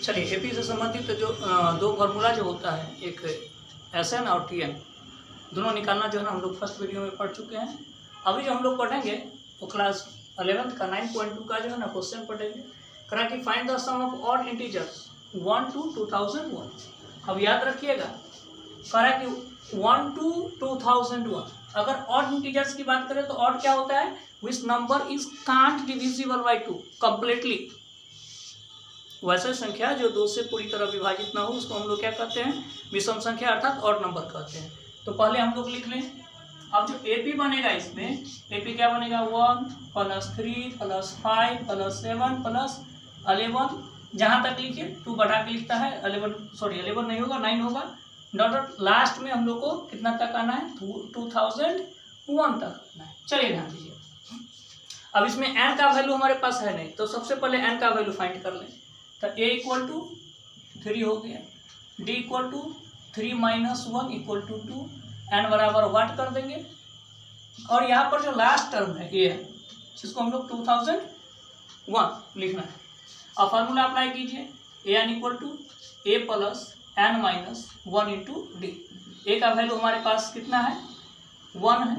चलिए एपी से संबंधित जो दो फार्मूला जो होता है, एक SN और TN, दोनों निकालना जो है ना हम लोग फर्स्ट वीडियो में पढ़ चुके हैं। अभी जो हम लोग पढ़ेंगे वो क्लास 11 का 9.2 का जो है ना क्वेश्चन पढ़ेंगे। करा कि find the sum of odd integers 1 to 2001। अब याद रखिएगा, करा कि 1 to 2001। अगर ऑड इंटीजर्स की बात करें तो ऑड क्या होता है, which number is can't divisible by 2 completely. वैसे संख्या जो 2 से पूरी तरह विभाजित ना हो उसको हम लोग क्या कहते हैं, विषम संख्या अर्थात ऑड नंबर कहते हैं। तो पहले हम लोग लिख लें। अब जो एपी बनेगा, इसमें एपी क्या बनेगा, 1 + 3 + 5 + 7 + 11। जहाँ तक लिखिए 2 बढ़ा के लिखता है 11 नहीं होगा, 9 होगा। डॉट लास्ट में हम लोग को कितना तक आना है, 2001 तक आना है। चलिए ध्यान दीजिए। अब इसमें n का वैल्यू हमारे पास है नहीं, तो सबसे पहले n का वैल्यू फाइंड कर लें। तो a = 3 हो गया, d = 3 - 1 = 2, n बराबर वाट कर देंगे। और यहाँ पर जो लास्ट टर्म है a है, जिसको हम लोग 2001 लिखना है। अब फार्मूला अप्लाई कीजिए, an = a + n - 1 × d। a का वैल्यू हमारे पास कितना है, 1 है,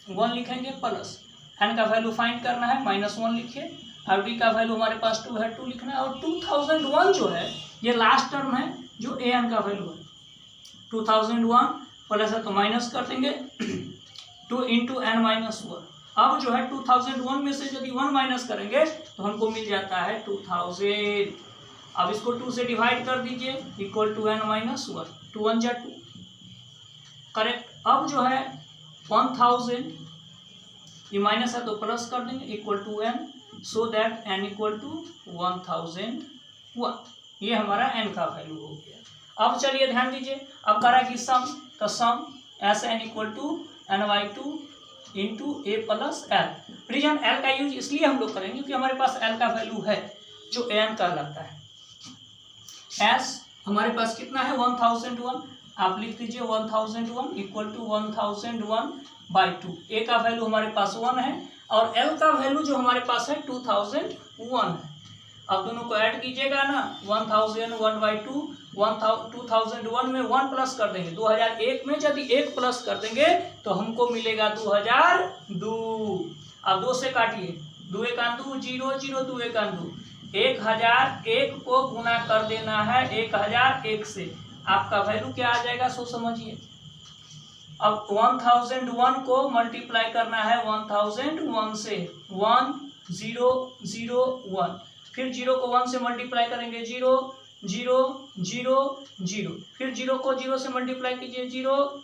1 लिखेंगे, प्लस n का वैल्यू फाइंड करना है, -1 लिखिए। और d का वैल्यू हमारे पास 2 है, 2 लिखना है। और 2001 जो है ये लास्ट टर्म है जो an का वैल्यू है। 2001 प्लस है तो माइनस कर देंगे 2 × n - 1। अब जो है 2001 में से यदि 1 माइनस करेंगे तो हमको मिल जाता है 2000। अब इसको 2 से डिवाइड कर दीजिए, = n - 1, 2 1 जा 2, करेक्ट। अब जो है 1000, ये माइनस है तो प्लस कर देंगे, = n, सो दैट n = 1001। ये हमारा n का वैल्यू हो गया। अब चलिए ध्यान दीजिए, अब करा कि सम, तो sum SN = n/2 × a + l। Reason l का यूज इसलिए हम लोग करेंगे क्योंकि हमारे पास l का वैल्यू है जो an कहलाता है। s हमारे पास कितना है, 1001। आप लिख दीजिए 1001 = 1001/2। a का वैल्यू हमारे पास 1 है और l का वैल्यू जो हमारे पास है 2001 है। अब दोनों को ऐड कीजिएगा ना, 1001/2, 2001 में 1 प्लस कर देंगे, 2001 में यदि 1 प्लस कर देंगे तो हमको मिलेगा 2002। अब 2 से काटिए, 2 × 2 0 0, 2 × 2 1001 को गुना कर देना है 1001 से, आपका वैल्यू क्या आ जाएगा सो समझिए। अब 1001 को मल्टीप्लाई करना है 1001 से, 1 0 0 1, फिर 0 को 1 से मल्टीप्लाई करेंगे 0 0 0 0, फिर 0 को 0 से मल्टीप्लाई कीजिए 0,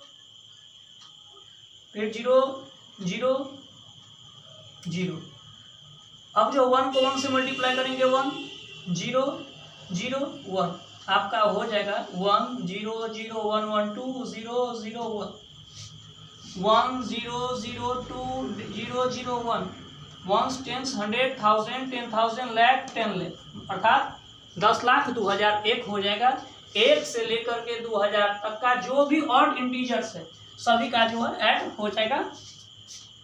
फिर 0 0 0। अब जो 1 को 1 से मल्टीप्लाई करेंगे 1 0 0 1, आपका हो जाएगा 1 0 0 1 1 2 0 0 1, 1 0 0 2 0 0 1, 1 10 100 1000 10,000 लाख 10 लाख, अर्थात 10 लाख 2001 हो जाएगा। 1 से लेकर के 2000 तक का जो भी ऑड इंटीजर्स है सभी का जो है ऐड हो जाएगा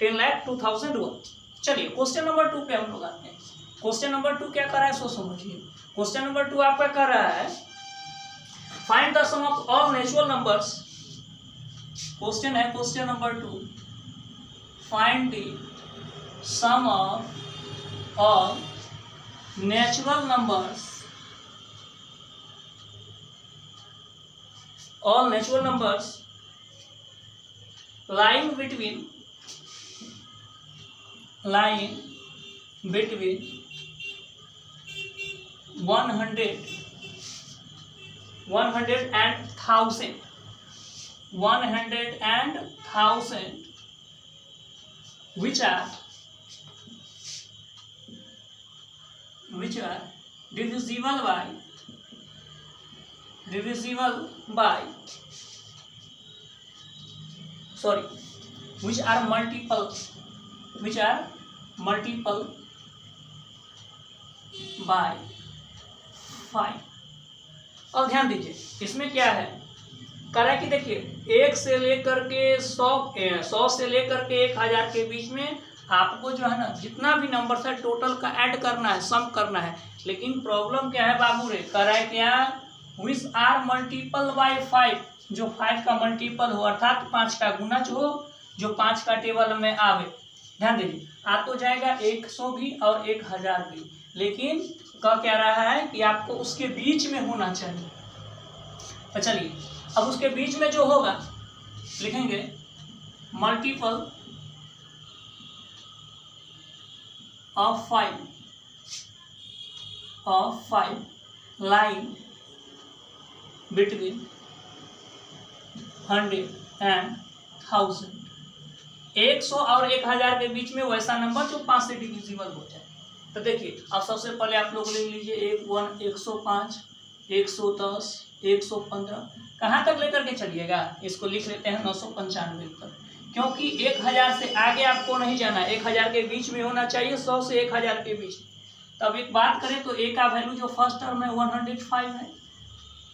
10 लाख 2001। चलिए क्वेश्चन नंबर 2 पे हम लोग आते हैं। क्वेश्चन नंबर 2 क्या कर रहा है सो समझिए। क्वेश्चन नंबर 2 आपका कर रहा है find the sum of all natural numbers. Question है question number 2, find the sum of all natural numbers, all natural numbers lying between 100 and 1000, 100 and 1000, which are divisible by which are multiple by 5। अब ध्यान दीजिए इसमें क्या है, करा कि देखिए 1 से लेकर के 100 से लेकर के 1000 के बीच में आपको जो है ना जितना भी नंबर है टोटल का ऐड करना है, सम करना है। लेकिन प्रॉब्लम क्या है बाबू रे, कर रहा है क्या, विच आर मल्टीपल बाय 5, जो 5 का मल्टीपल हो अर्थात 5 का गुणज हो, जो 5 का टेबल में आवे। ध्यान दीजिए, आ तो जाएगा 100 भी और 1000 भी, लेकिन क्या रहा है कि आपको उसके बीच में होना चाहिए। तो चलिए अब उसके बीच में जो होगा लिखेंगे multiple of 5 line between 100 and 1000। 100 और 1000 के बीच में वैसा नंबर जो 5 से डिविजिबल हो जाए। तो देखिए अब सबसे पहले आप लोग लिख लीजिए 105, 110, 115, कहाँ तक लेकर के चलिएगा, इसको लिख लेते हैं 995 तक, क्योंकि 1000 से आगे आपको नहीं जाना, 1000 के बीच में होना चाहिए, 100 से 1000 के बीच। तब एक बात करें तो ए का वैल्यू जो फर्स्ट टर्म है 105 है।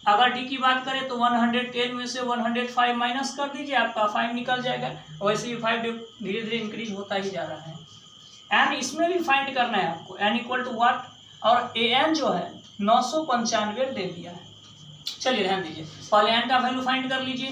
अगर डी की बात करें तो 110 में से 105 माइनस कर दीजिए, आपका 5 निकल जाएगा। वैसे ही 5 धीरे धीरे इंक्रीज होता ही जा रहा है। एन इसमें भी फाइंड करना है आपको, एन इक्वल टू व्हाट, और ए एन जो है 995 दे दिया है। चलिए ध्यान दीजिए, पहले एन का वैल्यू फाइंड कर लीजिए।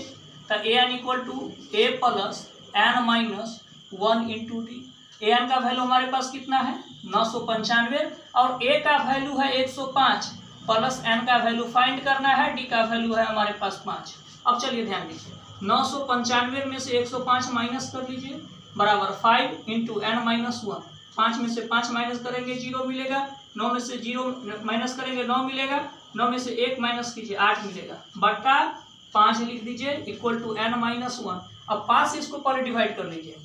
तो A N equal to A plus N minus 1 into D. A N का वैल्यू हमारे पास कितना है 995, और ए का वैल्यू है 105 प्लस एन का वैल्यू फाइंड करना है, डी का वैल्यू है हमारे पास 5। अब चलिए ध्यान दीजिए, 995 में से 105 माइनस कर लीजिए, बराबर 5 इंटू एन माइनस 1। 5 में से 5 माइनस करेंगे 0 मिलेगा, 9 में से 0 माइनस करेंगे 9 मिलेगा, 9 में से 1 माइनस कीजिए 8 मिलेगा, बटा 5 लिख दीजिए इक्वल टू एन माइनस 1। अब 5 से इसको पहले डिवाइड कर लीजिए,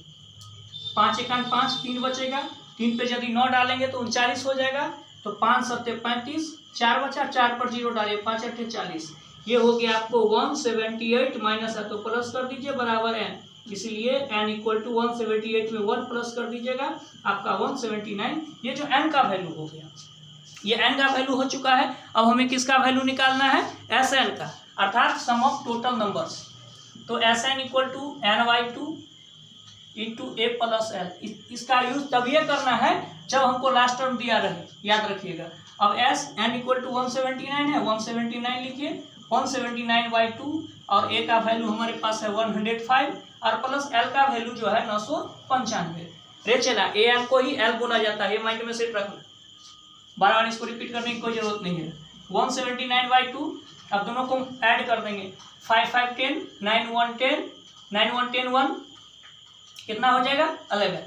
5 एकान 5, 3 बचेगा, 3 पे यदि 9 डालेंगे तो 39 हो जाएगा। तो 5 सत्ते 35, 4 बचा, 4 पर 0 डालिए, 5 अट्ठे 40। ये हो गया आपको 178 माइनस है तो प्लस कर दीजिए बराबर एन, इसलिए एन इक्वल टू 178 में 1 प्लस कर दीजिएगा, आपका 179। ये जो एन का वैल्यू हो गया, ये एन का वैल्यू हो चुका है। अब हमें किसका वैल्यू निकालना है, एस एन का, अर्थात सम ऑफ टोटल नंबर्स। तो S N equal to n/2 into A plus L. इसका यूज तभी करना है जब हमको लास्ट टर्म दिया रहे, याद रखिएगा। अब एस एन इक्वल टू 179 है, 179 लिखिए, 179/2, और ए का वैल्यू हमारे पास है 105, और प्लस एल का वैल्यू जो है 995। रे चला ए एन को ही एल बोला जाता है, माइंड में सेट रखना, बार बार इसको रिपीट करने की कोई जरूरत नहीं है। 179/2, अब दोनों को ऐड कर देंगे, 5 5 10, 9 1 10, 9 1 10 1, कितना हो जाएगा 11।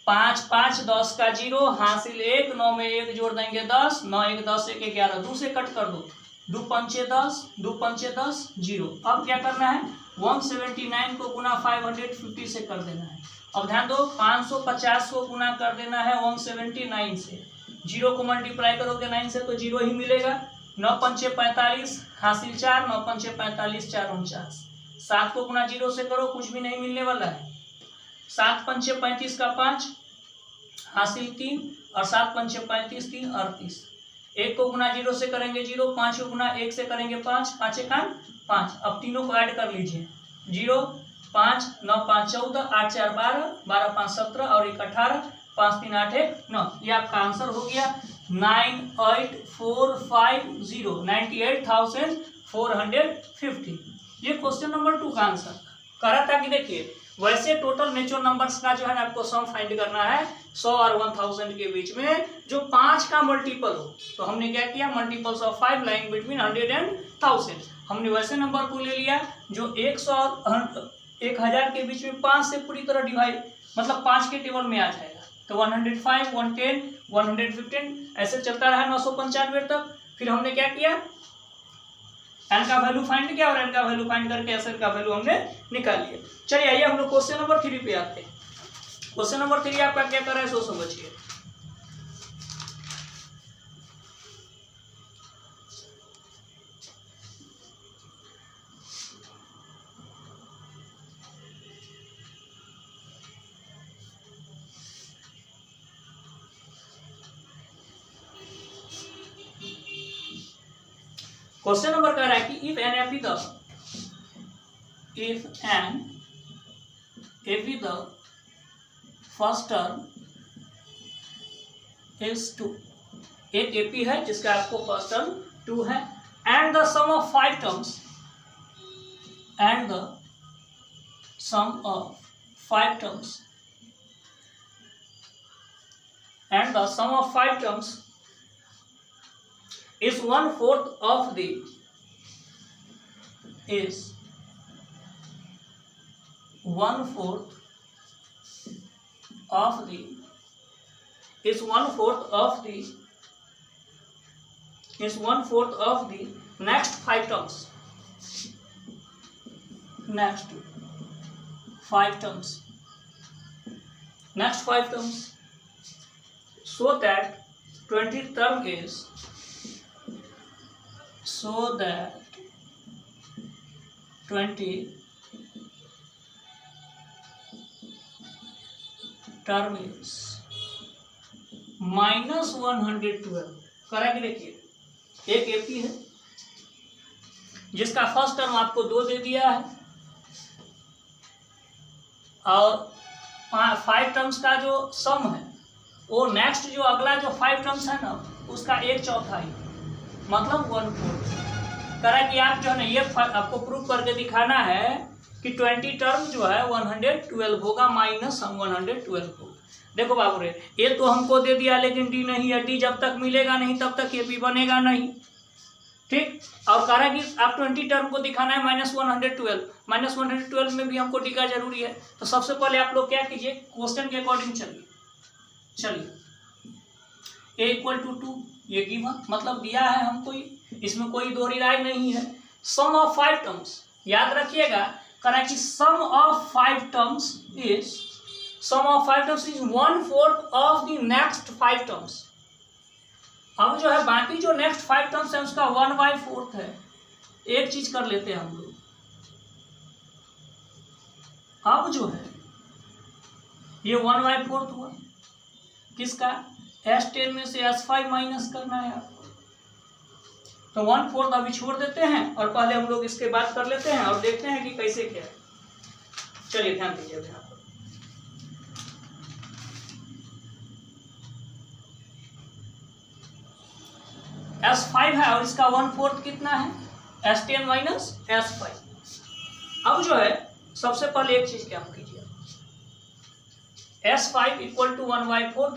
5 5 10 का 0 हासिल 1, 9 में 1 जोड़ देंगे 10, 9 1 10 1 11, 2 से कट कर दो, 2 पंचे 10, 2 पंचे 10, 0। अब क्या करना है, 179 को गुना 550 से कर देना है। अब ध्यान दो, 550 को गुना कर देना है 179 से, 0 को मल्टीप्लाई करोगे 9 से तो 0 ही मिलेगा। 9 पंचे 45 हासिल 4, 9 पंचे 45 4 49, 7 को गुना 0 से करो, कुछ भी नहीं मिलने वाला है। 7 पंचे 35 का 5 हासिल 3, और 7 पंचे 35 3 38। 1 को गुना 0 से करेंगे 0, 5 को गुना 1 से करेंगे 5, 5 एकान 5। अब तीनों को ऐड कर लीजिए, 0 5 9 5 14, 8 4 12, 12 5 17 और 1 18, 5 3 8 1 9। ये आपका आंसर हो गया 98450, 98,450। ये क्वेश्चन नंबर 2 का आंसर करा था। कि देखिए वैसे टोटल नेचुरल नंबर्स का जो है आपको सम फाइंड करना है 100 और 1000 के बीच में, जो 5 का मल्टीपल हो। तो हमने क्या किया, multiples of 5 lying between 100 and 1000। हमने वैसे नंबर को ले लिया जो 100 और 1000 के बीच में 5 से पूरी तरह डिवाइड, मतलब 5 के टेबल में आ जाएगा। तो 105 110 115 ऐसे चलता रहा 995 तक। फिर हमने क्या किया, एन का वैल्यू फाइंड किया, और एन का वैल्यू फाइंड करके एस एन का वैल्यू हमने निकाल लिया। चलिए आइए हम लोग क्वेश्चन नंबर 3 पे आते हैं। क्वेश्चन नंबर 3 आपका क्या कर रहा है, सो समझिए। क्वेश्चन नंबर कह रहा है कि if an F the first term is 2, एक एपी है जिसका आपको फर्स्ट टर्म 2 है, and the sum of 5 terms, and the sum of 5 terms, and the sum of 5 terms is 1/4 of the is 1/4 of the is 1/4 of the is 1/4 of the next 5 terms, next 5 terms, next 5 terms, so that 20th term is, so that 20th term is -112। करेंगे, देखिए एक AP है जिसका first term आपको 2 दे दिया है, और 5 terms का जो सम है वो नेक्स्ट जो अगला जो 5 टर्म्स है ना उसका 1/4, मतलब 1/4। करें कि आप जो है ना ये आपको प्रूव करके दिखाना है कि 20 टर्म जो है 112 होगा माइनस 112 होगा। देखो बाबू रे, ये तो हमको दे दिया लेकिन डी नहीं है, डी जब तक मिलेगा नहीं तब तक ये भी बनेगा नहीं, ठीक। और कह रहा है कि आप 20 टर्म को दिखाना है -112 में भी हमको डी का जरूरी है। तो सबसे पहले आप लोग क्या कीजिए, क्वेश्चन के अकॉर्डिंग चलिए a = 2, ये गिवन मतलब दिया है हमको, इसमें कोई दोहरी राय नहीं है। सम ऑफ 5 टर्म्स याद रखिएगा, कह कि sum of 5 terms is 1/4 of the next 5 terms. अब जो है बाकी जो नेक्स्ट 5 टर्म्स है उसका 1/4 है। एक चीज कर लेते हैं हम लोग, अब जो है ये 1/4 हुआ किसका, S10 में से S5 माइनस करना है आपको, तो 1/4 अभी छोड़ देते हैं और पहले हम लोग इसके बात कर लेते हैं और देखते हैं कि कैसे क्या है। चलिए ध्यान दीजिए ध्यान। S5 है और इसका 1/4 कितना है, S10 माइनस S5। अब जो है सबसे पहले एक चीज क्या कीजिए, S5 = 1/4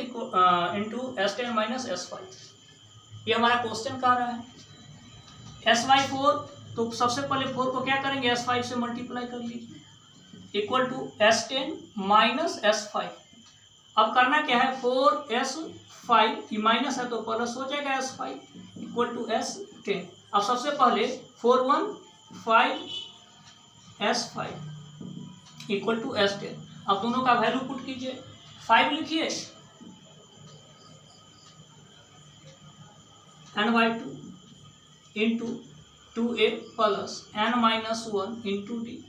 into S10 minus S5। ये हमारा क्वेश्चन कह रहा है S/4, तो सबसे पहले 4 को क्या करेंगे, S5 से मल्टीप्लाई कर लीजिए, equal to S10 minus S5। अब करना क्या है, 4S5, ये माइनस है तो प्लस हो जाएगा S5 इक्वल टू S10। अब सबसे पहले 4 1 5 S5 इक्वल टू S10। अब दोनों का वैल्यू पुट कीजिए, 5 लिखिए n/2 into 2a plus n-1 into D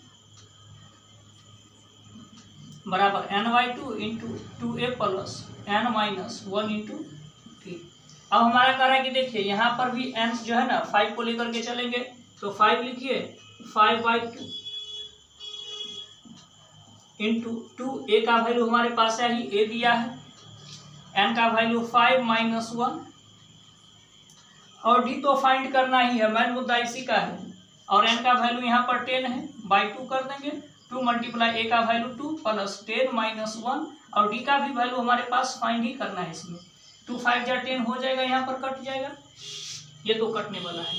बराबर n/2 into 2a plus n-1 into D. अब हमारा कह रहा है कि देखिए यहाँ पर भी n जो है ना 5 को लेकर के चलेंगे, तो 5 लिखिए 5/2 इंटू 2, a का वैल्यू हमारे पास है ही, a दिया है, n का वैल्यू 5 - 1 और d तो फाइंड करना ही है, मेन मुद्दा इसी का है। और n का वैल्यू यहाँ पर 10 है, बाई 2 कर देंगे, 2 × a का वैल्यू 2 प्लस 10 - 1 और d का भी वैल्यू हमारे पास फाइंड ही करना है। इसमें 2 5 जा 10 हो जाएगा, यहाँ पर कट जाएगा, ये तो कटने वाला है।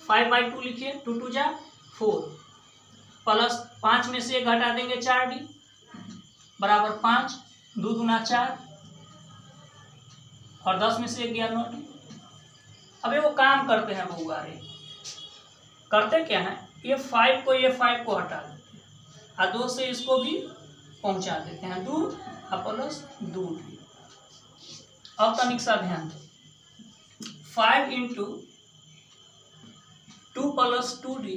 5/2 लिखिए, 2 2 जा 4 प्लस 5 में से 1 घटा देंगे 4d बराबर 5, 2 दूना 4 और 10 में से 1 गया 9d। अब वो काम करते हैं बउआ रे, करते क्या है, ये 5 को हटा देते हैं और 2 से इसको भी पहुंचा देते हैं दूर और प्लस 2d। अब तनिक सा ध्यान दो, 5 into 2 plus 2d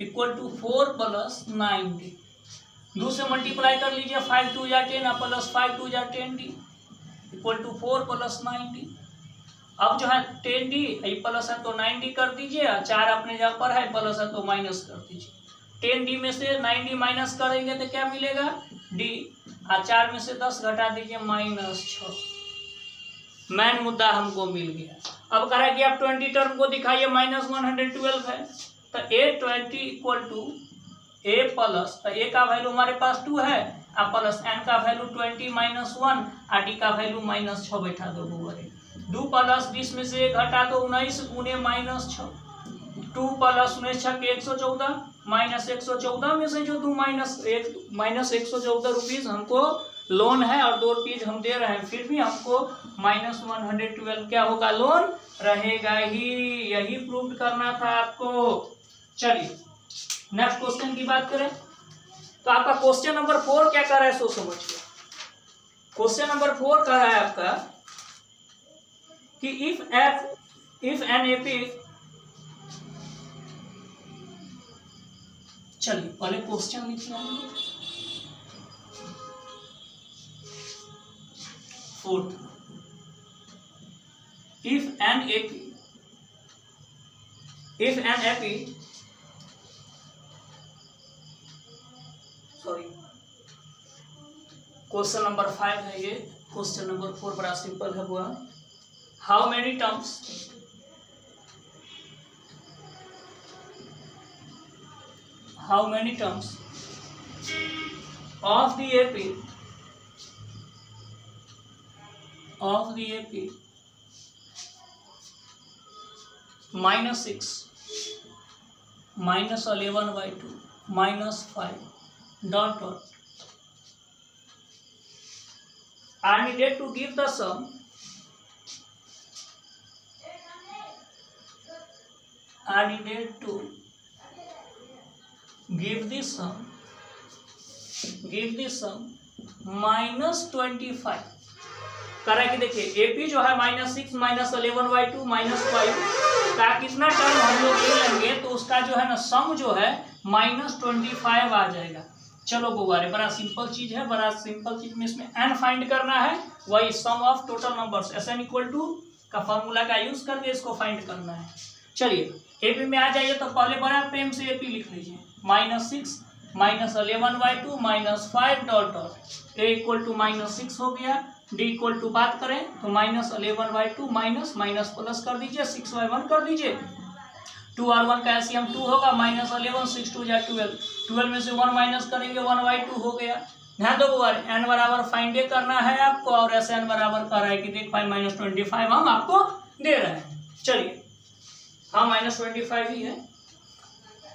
equal to 4 plus 9d। 2 से मल्टीप्लाई कर लीजिए, 5 2 या 10 प्लस 5 2 या 10d equal to 4 plus 9d। अब जो है 10d ये प्लस है तो 9d कर दीजिए, 4 अपने जगह पर है, प्लस है तो माइनस कर दीजिए। 10d में से 9d माइनस करेंगे तो क्या मिलेगा, d 4 में से 10 घटा दीजिए -6। मेन मुद्दा हमको मिल गया। अब कह रहा है कि आप 20 टर्म को दिखाइए, -112 है तो A20 equal to A plus, तो A का वैल्यू हमारे पास 2 है और प्लस n का वैल्यू 20 -1 और D का वैल्यू -6 बैठा दो। 2 प्लस 20 में से 1 घटा दो 19 गुने -6, 2 प्लस 19 छक 114 -114 में से जो 2 -114 रुपीज हमको लोन है और 2 रुपीज हम दे रहे हैं, फिर भी हमको -112 क्या होगा, लोन रहेगा ही। यही प्रूव करना था आपको। चलिए नेक्स्ट क्वेश्चन की बात करें तो आपका क्वेश्चन नंबर 4 क्या कर रहा है सो समझिए। क्वेश्चन नंबर 4 कह रहा है आपका कि इफ एन एपी, चलिए पहले क्वेश्चन लिख लेंगे। 4th, if an AP sorry question number 5 है ये। क्वेश्चन नंबर 4 बड़ा सिंपल है हुआ। How many terms of the AP -6 -11/2 -5 ... are needed to give the sum -25। कह रहा है कि देखिए एपी जो है -6 -11/2 -5 का कितना टर्म हम लोग ले लेंगे तो उसका जो है ना सम जो है -25 आ जाएगा। चलो गुब्बारे, बड़ा सिंपल चीज है, बड़ा सिंपल चीज में इसमें n फाइंड करना है, वही sum of total numbers Sn equal to का फॉर्मूला का यूज करके इसको फाइंड करना है। चलिए एपी में आ जाइए तो पहले बड़ा प्रेम से एपी लिख लीजिए, -6 -11/2 -5 ... a इक्वल टू -6 हो गया, d इक्वल टू बात करें तो -11/2 माइनस प्लस कर दीजिए, 6/1 कर दीजिए, 2 और 1 का एलसीएम 2 होगा, -11 6 2 जा 12, 12 में से 1 माइनस करेंगे 1/2 हो गया। ध्यान दो n बराबर फाइंड करना है आपको और ऐसे n बराबर कर रहा है कि देख भाई -25 हम आपको दे रहे हैं। चलिए हाँ -25 ही है।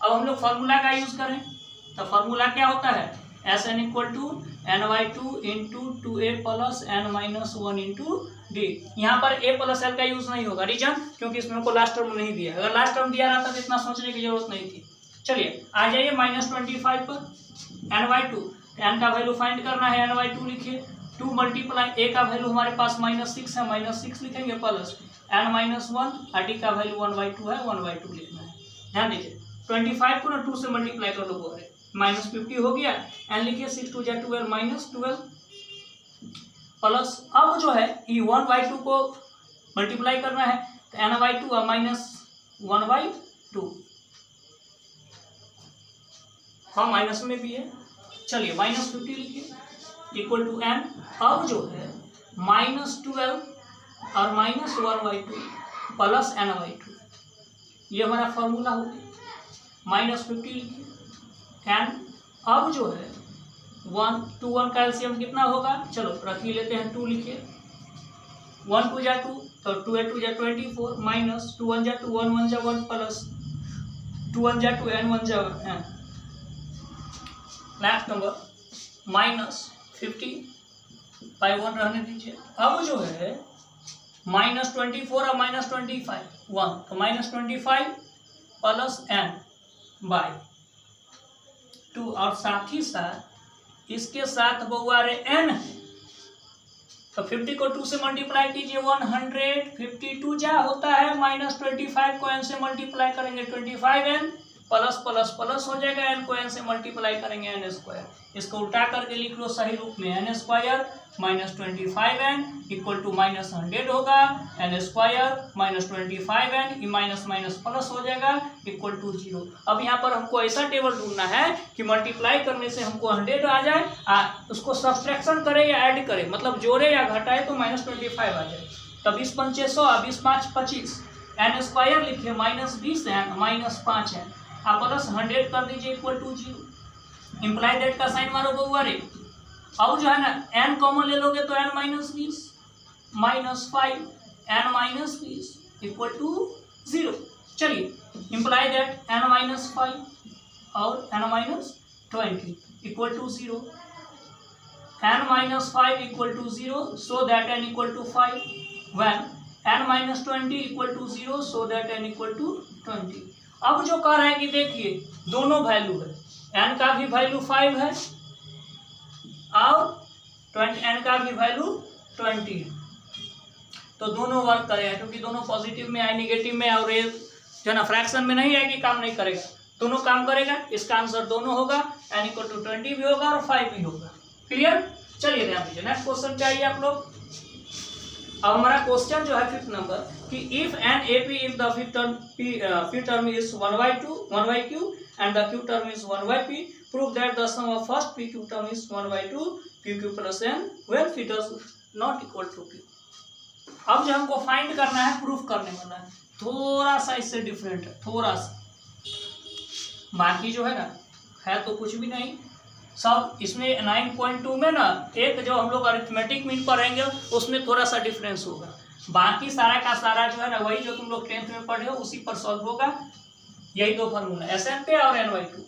अब हम लोग फॉर्मूला का यूज करें तो फॉर्मूला क्या होता है, Sn equal to n/2 into 2a plus n-1 into D. यहाँ पर a प्लस एल का यूज नहीं होगा, रीजन क्योंकि इसमें हमको लास्ट टर्म नहीं दिया। अगर लास्ट टर्म दिया रहता तो इतना सोचने की जरूरत नहीं थी। चलिए आ जाइए -25 पर n/2, n का वैल्यू फाइंड करना है, n/2 लिखिए, 2 मल्टीप्लाई a का वैल्यू हमारे पास -6 है, -6 लिखेंगे प्लस n-1 और d का वैल्यू 1/2 है, 1/2 लिखना है। ध्यान दीजिए 25 को ना 2 से मल्टीप्लाई कर लो, -50 हो गया, n लिखिए 6 2 जा 12 -12 प्लस अब जो है ये 1/2 को मल्टीप्लाई करना है तो n/2 और -1/2 हाँ माइनस में भी है। चलिए -50 लिखिए इक्वल टू n। अब जो है -12 और -1/2 प्लस n/2, ये हमारा फॉर्मूला हो गया। -50 लिखिए n, अब जो है 1 का एलसीएम कितना होगा, चलो रख ही लेते हैं, 2 लिखिए, 1 2 जा 2 तो 2 2 जा 24 माइनस 2 1 जा 2 1 1 जा 1 प्लस 2 1 जा 2 n 1 जा 1 नेक्स्ट नंबर -50/1 रहने दीजिए। अब जो है -24 और -25 1 तो -25 प्लस n/2 और साथ ही साथ इसके साथ बउआ रे n है तो 50 को 2 से मल्टीप्लाई कीजिए 152 जा होता है, -25 को n से मल्टीप्लाई करेंगे 25n प्लस प्लस प्लस हो जाएगा, एन को एन से मल्टीप्लाई करेंगे एन स्क्वायर, इसको उल्टा करके लिख लो सही रूप में, N square minus 25n equal to minus 100 होगा, N square minus 25n minus minus plus हो जाएगा इक्वल टू 0। अब यहाँ पर हमको ऐसा टेबल ढूंढना है कि मल्टीप्लाई करने से हमको 100 आ जाए, उसको सब्सट्रैक्शन करे या ऐड करे, मतलब जोड़े या घटाए तो माइनस 25 आ जाए। तब 20 पंचे 100, 20 5 25, एन स्क्वायर लिखिए माइनस 20n माइनस 5n, आप प्लस 100 कर दीजिए इक्वल टू 0। इम्प्लाई दैट का साइन मारो बउआ रे। अब जो है ना n कॉमन ले लोगे तो n minus 20 minus 5 n minus 20 equal to 0। चलिए इम्प्लाई दैट n माइनस 5 और n minus 20 equal to 0, n minus 5 equal to 0 so that n equal to 5, when n minus 20 equal to 0 so that n equal to 20। अब जो कह रहा है कि देखिए दोनों वैल्यू है, n का भी वैल्यू 5 है और n का भी वैल्यू 20 है, तो दोनों वर्क करेगा क्योंकि दोनों पॉजिटिव में है, नेगेटिव में, और ये जो है ना फ्रैक्शन में नहीं है कि काम नहीं करेगा, दोनों काम करेगा। इसका आंसर दोनों होगा, n इक्वल टू 20 भी होगा और 5 भी होगा। क्लियर? चलिए ध्यान दीजिए, नेक्स्ट क्वेश्चन चाहिए आप लोग। अब हमारा क्वेश्चन जो है 5th नंबर कि if an A P if the P term is 1/q and the q term is 1/p, prove that the sum of first pq term is 1/2 pq plus n when p does not equal to q। अब जो हमको find करना है, proof करने वाला है, थोड़ा सा इससे डिफरेंट है, थोड़ा सा, बाकी जो है ना है तो कुछ भी नहीं सब। इसमें 9.2 में ना एक जो हम लोग अरिथमेटिक मीन पढ़ेंगे उसमें थोड़ा सा डिफरेंस होगा, बाकी सारा का सारा जो है ना वही जो तुम लोग 10th में पढ़े हो उसी पर सॉल्व होगा। यही दो फार्मूला SN पे और NY2।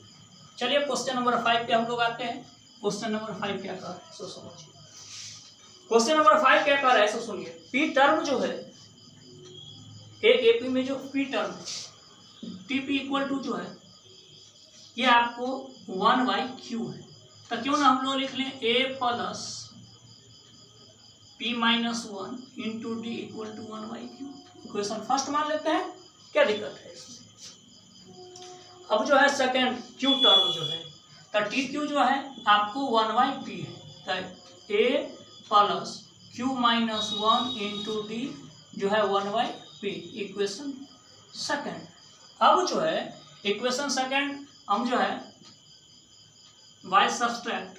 चलिए क्वेश्चन नंबर 5 पे हम लोग आते हैं। क्वेश्चन नंबर 5 क्या कह रहा है सो समझिए। क्वेश्चन नंबर 5 क्या कह रहा है सो सुनिए। पी टर्म जो है एक एपी में जो P term T P equal to जो है ये आपको 1/q है, तो क्यों ना हम लोग लिख लें a plus p minus 1 into D equal to 1/q। Equation first मान लेते हैं, क्या दिक्कत है इसमें। अब जो है सेकेंड q टर्म जो है तो tq जो है आपको 1/p है, तो a plus q minus 1 into D जो है 1/p इक्वेशन सेकेंड। अब जो है इक्वेशन सेकेंड हम जो है y subtract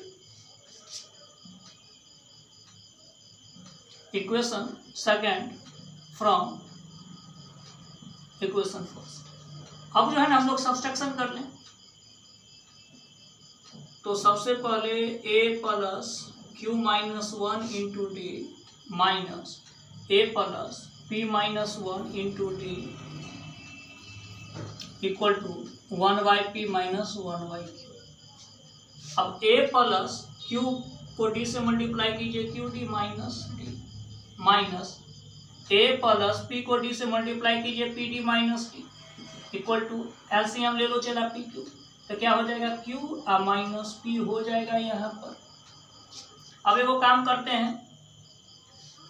equation second from equation first. अब जो है ना हम लोग सब्सट्रैक्शन कर लें, तो सबसे पहले a plus q minus 1 into D minus a plus p minus 1 into D equal to 1/p minus 1/q। अब a प्लस q को d से मल्टीप्लाई कीजिए q d माइनस d माइनस a प्लस p को d से multiply कीजिए p d minus d equal to LCM ले लो चला p q, तो क्या हो जाएगा q माइनस p हो जाएगा यहाँ पर। अब एगो काम करते हैं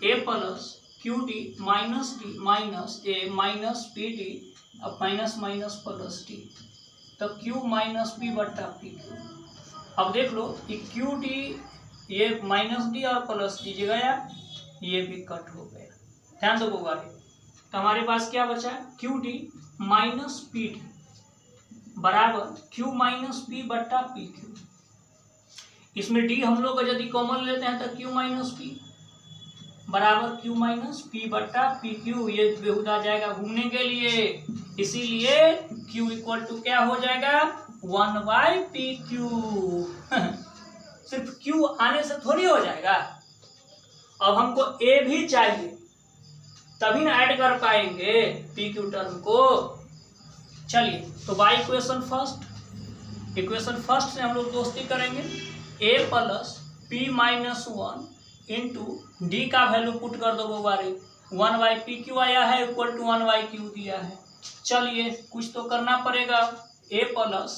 a plus q d minus d माइनस a माइनस p d अब माइनस माइनस प्लस d, तो q माइनस p बट्टा p q। अब देख लो कि क्यू डी ये माइनस डी और प्लस डी जगह ये भी कट हो गया, ध्यान दो बउआ। तो हमारे पास क्या बचा Q D minus P D बराबर क्यू माइनस पी बट्टा पी क्यू। इसमें डी हम लोग यदि कॉमन लेते हैं तो क्यू माइनस पी बराबर क्यू माइनस पी बट्टा पी क्यू। ये बेहुदा जाएगा घूमने के लिए, इसीलिए क्यू इक्वल टू क्या हो जाएगा 1/pq। सिर्फ q आने से थोड़ी हो जाएगा, अब हमको a भी चाहिए तभी ना ऐड कर पाएंगे pq टर्म को। चलिए तो बाय इक्वेशन फर्स्ट से हम लोग दोस्ती करेंगे। a plus p minus 1 into D का वैल्यू पुट कर दो बारी 1/pq आया है इक्वल टू 1/q दिया है। चलिए कुछ तो करना पड़ेगा, a प्लस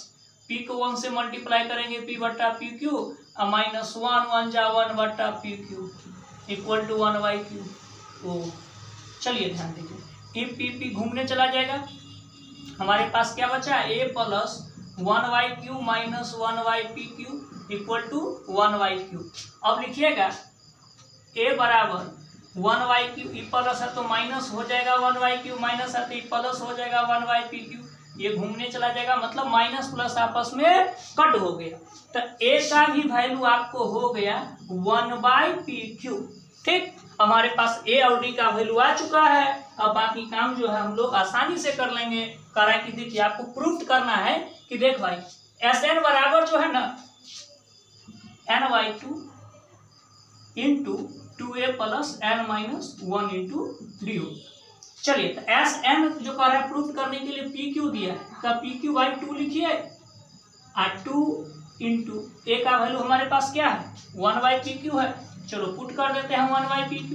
p को 1 से मल्टीप्लाई करेंगे p बट्टा पी क्यू और माइनस 1 जा 1 बट्टा P Q equal to 1/q। ओ चलिए ध्यान दीजिए, p घूमने चला जाएगा, हमारे पास क्या बचा, a plus 1/q minus 1/pq equal to 1/q। अब लिखिएगा a बराबर 1/q, ई प्लस है तो माइनस हो जाएगा 1/q, माइनस है तो ई प्लस हो जाएगा 1/pq, ये घूमने चला जाएगा, मतलब माइनस प्लस आपस में कट हो गया। तो a का भी वैल्यू आपको हो गया 1/pq। ठीक, हमारे पास a और d का वैल्यू आ चुका है। अब बाकी काम जो है हम लोग आसानी से कर लेंगे। कह रहा है कि देखिए आपको प्रूफ करना है कि देख भाई Sn बराबर जो है ना n/2 into 2a plus n minus 1 into D. चलिए तो Sn जो कह रहा है प्रूफ करने के लिए pq दिया है, तो pq/2 लिखिए, और 2 इंटू a का वैल्यू हमारे पास क्या है 1/pq है, चलो पुट कर देते हैं 1/pq,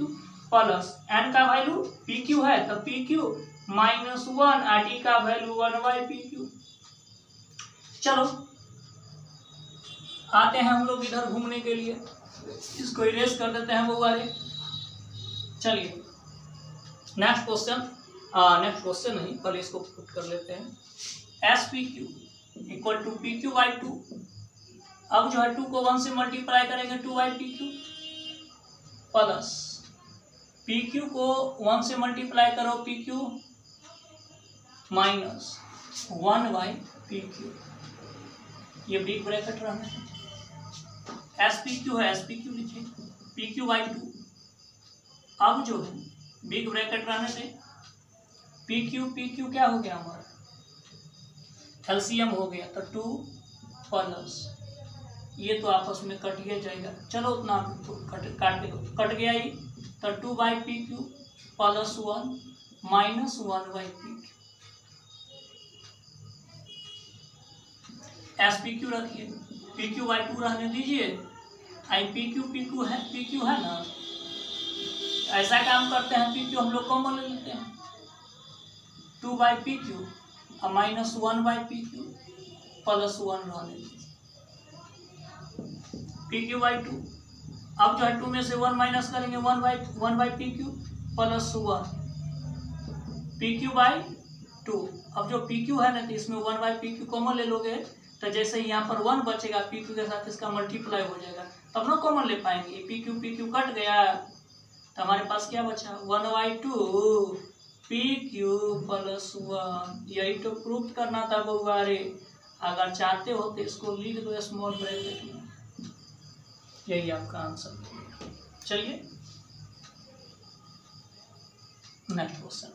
प्लस n का वैल्यू pq है तो pq माइनस 1 और d का वैल्यू 1/pq। चलो आते हैं हम लोग इधर घूमने के लिए, इसको इरेज कर देते हैं वो वाले। चलिए नेक्स्ट क्वेश्चन नहीं, पहले इसको पुट कर लेते हैं। SPQ equal to PQ/2। अब जो है 2 को 1 से मल्टीप्लाई करेंगे 2/PQ, प्लस PQ को 1 से मल्टीप्लाई करो PQ माइनस 1/PQ, ये बिग ब्रैकेट रहना है। SPQ है, SPQ लिखिए, PQ/2। अब जो है बिग ब्रैकेट रहने से PQ क्या हो गया हमारा एलसीएम हो गया, तो 2 प्लस ये तो आपस में कट ही जाएगा, चलो उतना तो कट गया ही, तो 2/PQ plus 1 minus 1/PQ। SPQ रखिए, PQ/2 रहने दीजिए, आई PQ है ना, ऐसा काम करते हैं PQ हम लोग कॉमन ले लेते हैं, 2/PQ और माइनस 1/PQ प्लस 1 रहने दीजिए, PQ/2। अब जो है 2 में से 1 माइनस करेंगे 1/PQ प्लस 1 PQ/2। अब जो PQ है ना तो इसमें 1/PQ कॉमन ले लोगे, तो जैसे ही यहाँ पर 1 बचेगा PQ के साथ इसका मल्टीप्लाई हो जाएगा, तब ना कॉमन ले पाएंगे। PQ कट गया तो हमारे पास क्या बचा 1/2 PQ प्लस 1। यही तो प्रूफ करना था बउआ रे, अगर चाहते हो तो इसको लिख दो स्मॉल ब्रैकेट में, यही आपका आंसर। चलिए नेक्स्ट क्वेश्चन।